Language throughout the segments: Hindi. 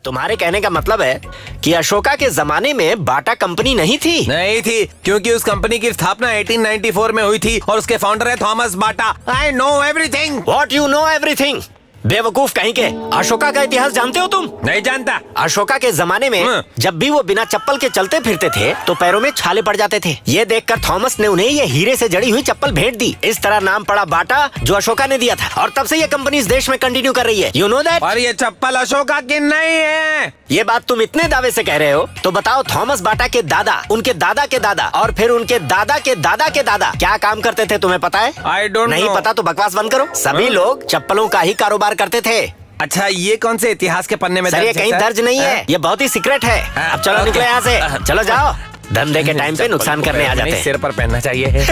तुम्हारे कहने का मतलब है कि अशोका के जमाने में बाटा कंपनी नहीं थी? नहीं थी, क्योंकि उस कंपनी की स्थापना 1894 में हुई थी और उसके फाउंडर है Thomas Bata. I know everything. What you know everything? बेवकूफ कहीं के। अशोका का इतिहास जानते हो तुम? नहीं जानता। अशोका के जमाने में जब भी वो बिना चप्पल के चलते फिरते थे तो पैरों में छाले पड़ जाते थे। ये देखकर थॉमस ने उन्हें ये हीरे से जड़ी हुई चप्पल भेंट दी। इस तरह नाम पड़ा बाटा, जो अशोका ने दिया था, और तब से ये कंपनी इस देश में कंटिन्यू कर रही है। You know that? और ये चप्पल अशोका की नहीं है। ये बात तुम इतने दावे से कह रहे हो तो बताओ, थॉमस बाटा के दादा, उनके दादा के दादा और फिर उनके दादा के दादा के दादा क्या काम करते थे, तुम्हें पता है? आई डोंट नहीं नो। पता तो बकवास बंद करो। सभी लोग चप्पलों का ही कारोबार करते थे। अच्छा, ये कौन से इतिहास के पन्ने में सर, ये दर्ज है, कहीं सर? दर्ज नहीं है, ये बहुत ही सीक्रेट है। अब चलो निकलो यहाँ से, चलो जाओ। धंधे के टाइम पे नुकसान करने आ जाते हैं। सिर पर पहनना चाहिए।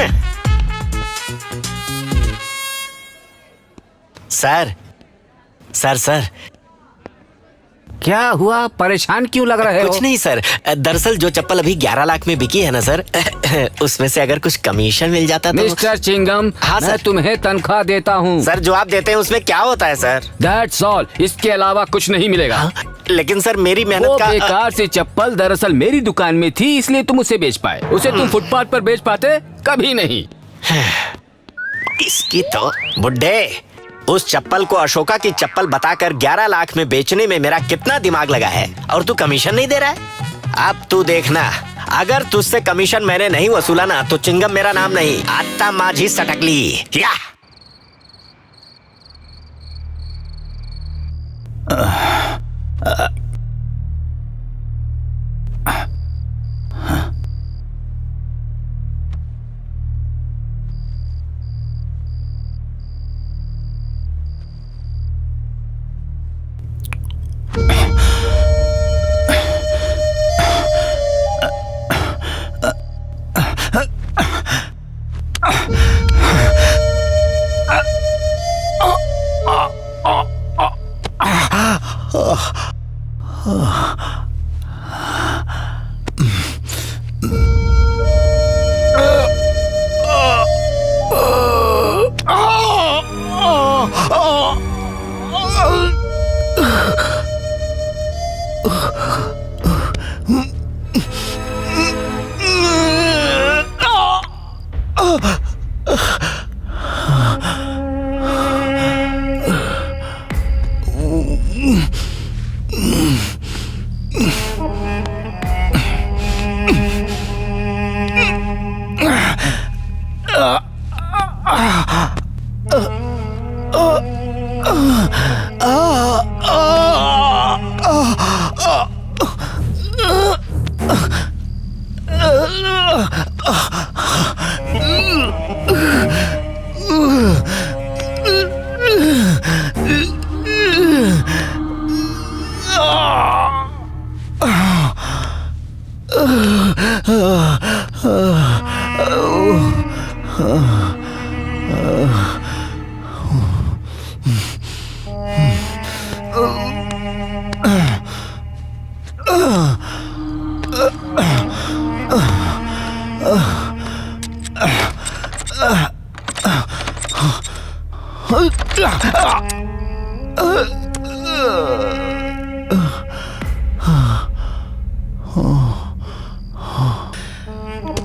सर सर सर क्या हुआ? परेशान क्यों लग रहे हो? कुछ नहीं सर, दरअसल जो चप्पल अभी 11 लाख में बिकी है ना सर, उसमें से अगर कुछ कमीशन मिल जाता तो। मिस्टर चिंगम, हाँ, मैं सर। तुम्हें तनख्वाह देता हूँ। सर, जो आप देते हैं उसमें क्या होता है सर? दैट्स ऑल, इसके अलावा कुछ नहीं मिलेगा। हाँ, लेकिन सर मेरी वो मेहनत का बेकार सी चप्पल दरअसल मेरी दुकान में थी, इसलिए तुम उसे बेच पाए। उसे तुम फुटपाथ पर बेच पाते? कभी नहीं। इसकी तो बुड्ढे, उस चप्पल को अशोका की चप्पल बताकर 11 लाख में बेचने में मेरा कितना दिमाग लगा है, और तू कमीशन नहीं दे रहा है। अब तू देखना, अगर तुझसे कमीशन मैंने नहीं वसूला ना तो चिंगम मेरा नाम नहीं, आत्ता माझी सटकली। या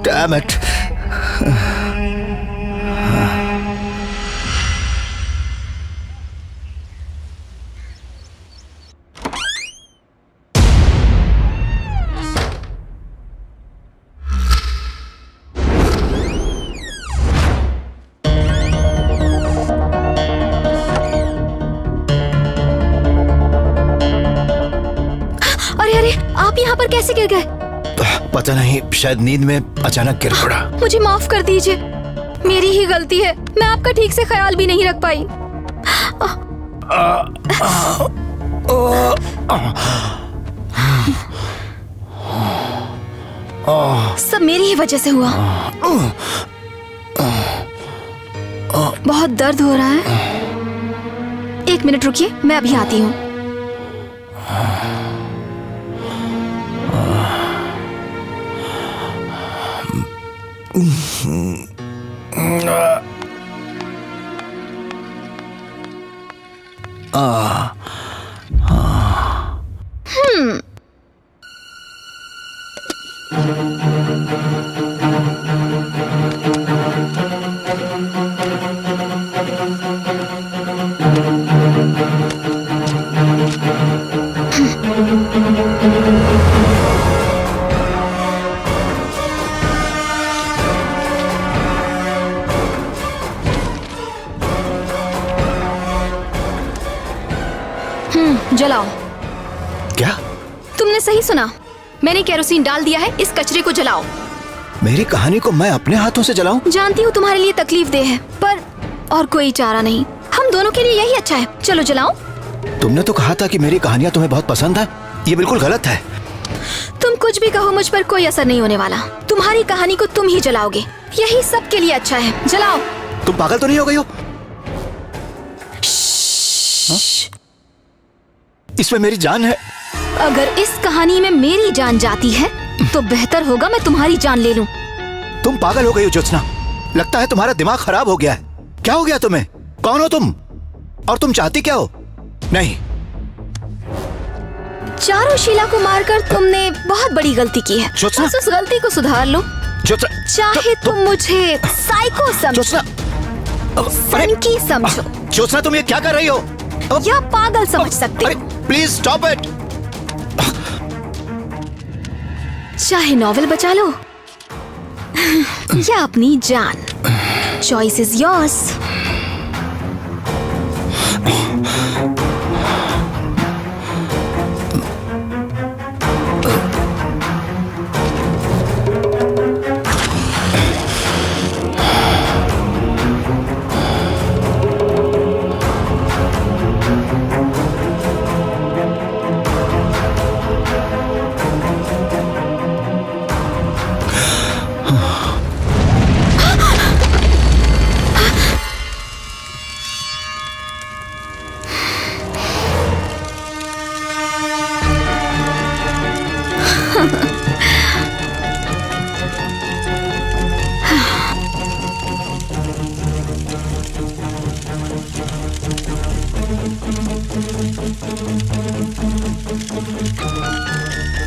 Damn it. अरे अरे, आप यहाँ पर कैसे गिर गए? पता नहीं, शायद नींद में अचानक गिर पड़ा। मुझे माफ कर दीजिए, मेरी ही गलती है। मैं आपका ठीक से ख्याल भी नहीं रख पाई। सब मेरी ही वजह से हुआ। बहुत दर्द हो रहा है। एक मिनट रुकिए, मैं अभी आती हूँ। क्या? तुमने सही सुना, मैंने केरोसिन डाल दिया है, इस कचरे को जलाओ। मेरी कहानी को मैं अपने हाथों से जलाऊं? जानती हूँ तुम्हारे लिए तकलीफ दे है, पर और कोई चारा नहीं, हम दोनों के लिए यही अच्छा है। चलो जलाओ। तुमने तो कहा था कि मेरी कहानियां तुम्हें बहुत पसंद है। ये बिल्कुल गलत है। तुम कुछ भी कहो, मुझ पर कोई असर नहीं होने वाला। तुम्हारी कहानी को तुम ही जलाओगे, यही सबके लिए अच्छा है। जलाओ। तुम पागल तो नहीं हो गई हो? इसमें मेरी जान है। अगर इस कहानी में मेरी जान जाती है तो बेहतर होगा मैं तुम्हारी जान ले लूं। तुम पागल हो गई हो ज्योत्सना। लगता है तुम्हारा दिमाग खराब हो गया है। क्या हो गया तुम्हें? कौन हो तुम और तुम चाहती क्या हो? नहीं, चारुशीला को मारकर तुमने बहुत बड़ी गलती की है। ज्योत्सना! बस उस गलती को सुधार लो। ज्योत्सना, चाहे तुम मुझे साइको समझो, ज्योत्सना, सनकी समझो, ज्योत्सना तुम ये क्या कर रही हो? या पागल समझ सकते अरे हो। Please stop it. चाहे नॉवेल बचा लो या अपनी जान, choice is yours.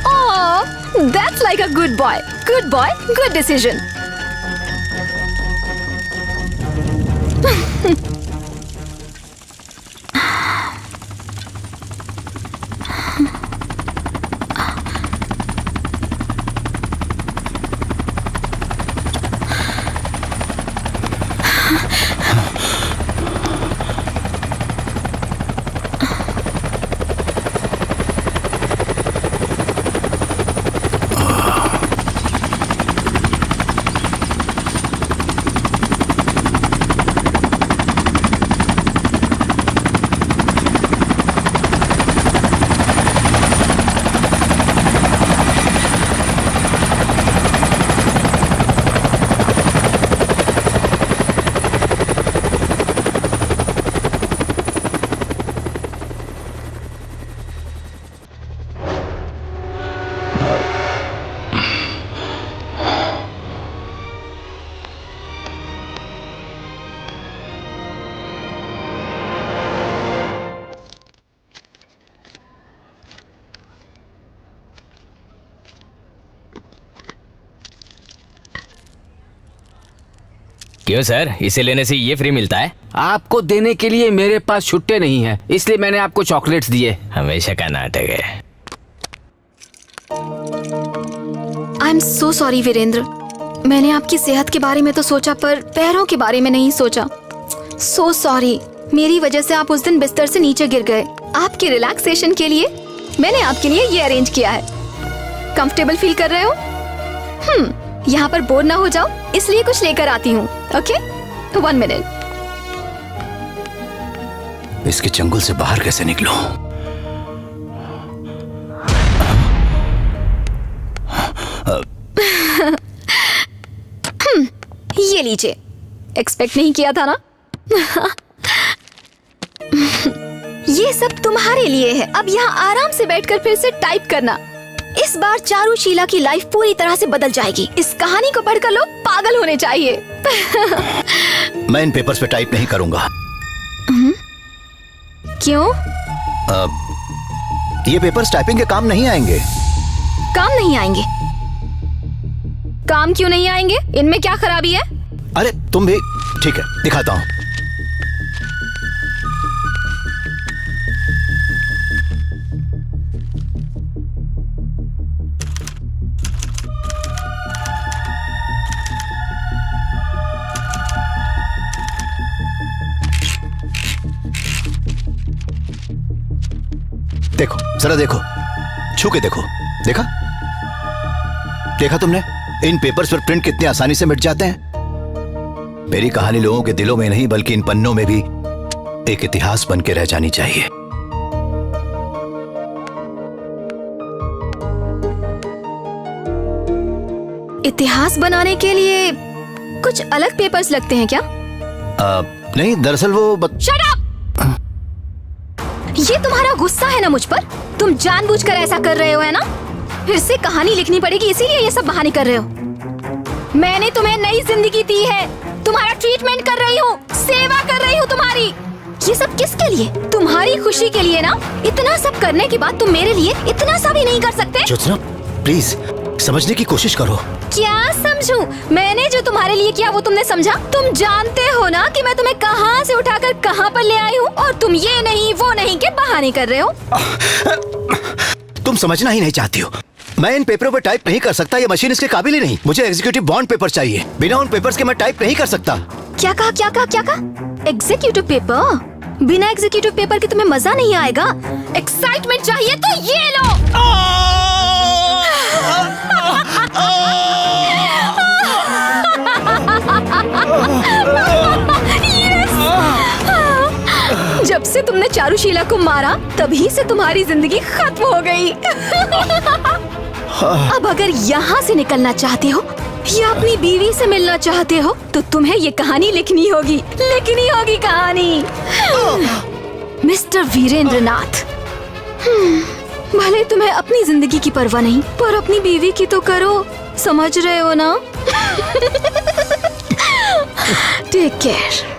Oh, that's like a good boy. Good boy, good decision. क्यों सर, इसे लेने से ये फ्री मिलता है? आपको देने के लिए मेरे पास छुट्टे नहीं है, इसलिए मैंने आपको चॉकलेट्स दिए। हमेशा का नाटक है। I am so sorry Virendra, मैंने आपकी सेहत के बारे में तो सोचा पर पैरों के बारे में नहीं सोचा। सो सॉरी, मेरी वजह से आप उस दिन बिस्तर से नीचे गिर गए। आपके रिलैक्सेशन के लिए मैंने आपके लिए ये अरेंज किया है। कंफर्टेबल फील कर रहे हो? यहाँ पर बोर ना हो जाओ, इसलिए कुछ लेकर आती हूँ। Okay, 1 minute. इसके चंगुल से बाहर कैसे निकलूं? ये लीजिए, एक्सपेक्ट नहीं किया था ना? ये सब तुम्हारे लिए है। अब यहाँ आराम से बैठकर फिर से टाइप करना। इस बार चारुशीला की लाइफ पूरी तरह से बदल जाएगी। इस कहानी को पढ़कर लोग पागल होने चाहिए। मैं इन पेपर्स पे टाइप नहीं करूंगा। क्यों? ये पेपर्स टाइपिंग के काम नहीं आएंगे। काम नहीं आएंगे? काम क्यों नहीं आएंगे? इनमें क्या खराबी है? अरे तुम भी ठीक है, दिखाता हूँ। देखो, जरा देखो। छू के देखो। देखा देखा तुमने इन पेपर्स पर प्रिंट कितनी आसानी से मिट जाते हैं। मेरी कहानी लोगों के दिलों में नहीं बल्कि इन पन्नों में भी एक इतिहास बन के रह जानी चाहिए। इतिहास बनाने के लिए कुछ अलग पेपर्स लगते हैं क्या? नहीं, दरअसल वो Shut up! ये तुम्हारा गुस्सा है ना मुझ पर? तुम जानबूझकर ऐसा कर रहे हो है ना? फिर से कहानी लिखनी पड़ेगी इसीलिए ये सब बहाने कर रहे हो। मैंने तुम्हें नई जिंदगी दी है, तुम्हारा ट्रीटमेंट कर रही हूँ, सेवा कर रही हूँ तुम्हारी। ये सब किसके लिए? तुम्हारी खुशी के लिए ना। इतना सब करने के बाद तुम मेरे लिए इतना सा भी नहीं कर सकते? ज्योत्सना प्लीज समझने की कोशिश करो। क्या समझूं? मैंने जो तुम्हारे लिए किया वो तुमने समझा? तुम जानते हो ना कि मैं तुम्हें कहाँ से उठाकर कहाँ पर ले आई हूँ और तुम ये नहीं वो नहीं के बहाने कर रहे हो। तुम समझना ही नहीं चाहती हो। मैं इन पेपरों पर टाइप नहीं कर सकता, ये मशीन इसके काबिल ही नहीं। मुझे एग्जीक्यूटिव बॉन्ड पेपर चाहिए, बिना उन पेपर्स के मैं टाइप नहीं कर सकता। क्या कहा क्या कहा क्या कहा? Executive paper? बिना एग्जीक्यूटिव पेपर के तुम्हें मजा नहीं आएगा। एक्साइटमेंट चाहिए तो ये लो। जब से तुमने चारुशीला को मारा तभी से तुम्हारी जिंदगी खत्म हो गई। अब अगर यहाँ से निकलना चाहते हो या अपनी बीवी से मिलना चाहते हो तो तुम्हें ये कहानी लिखनी होगी कहानी। मिस्टर वीरेंद्र नाथ, भले तुम्हें अपनी जिंदगी की परवाह नहीं पर अपनी बीवी की तो करो, समझ रहे हो ना? Take care.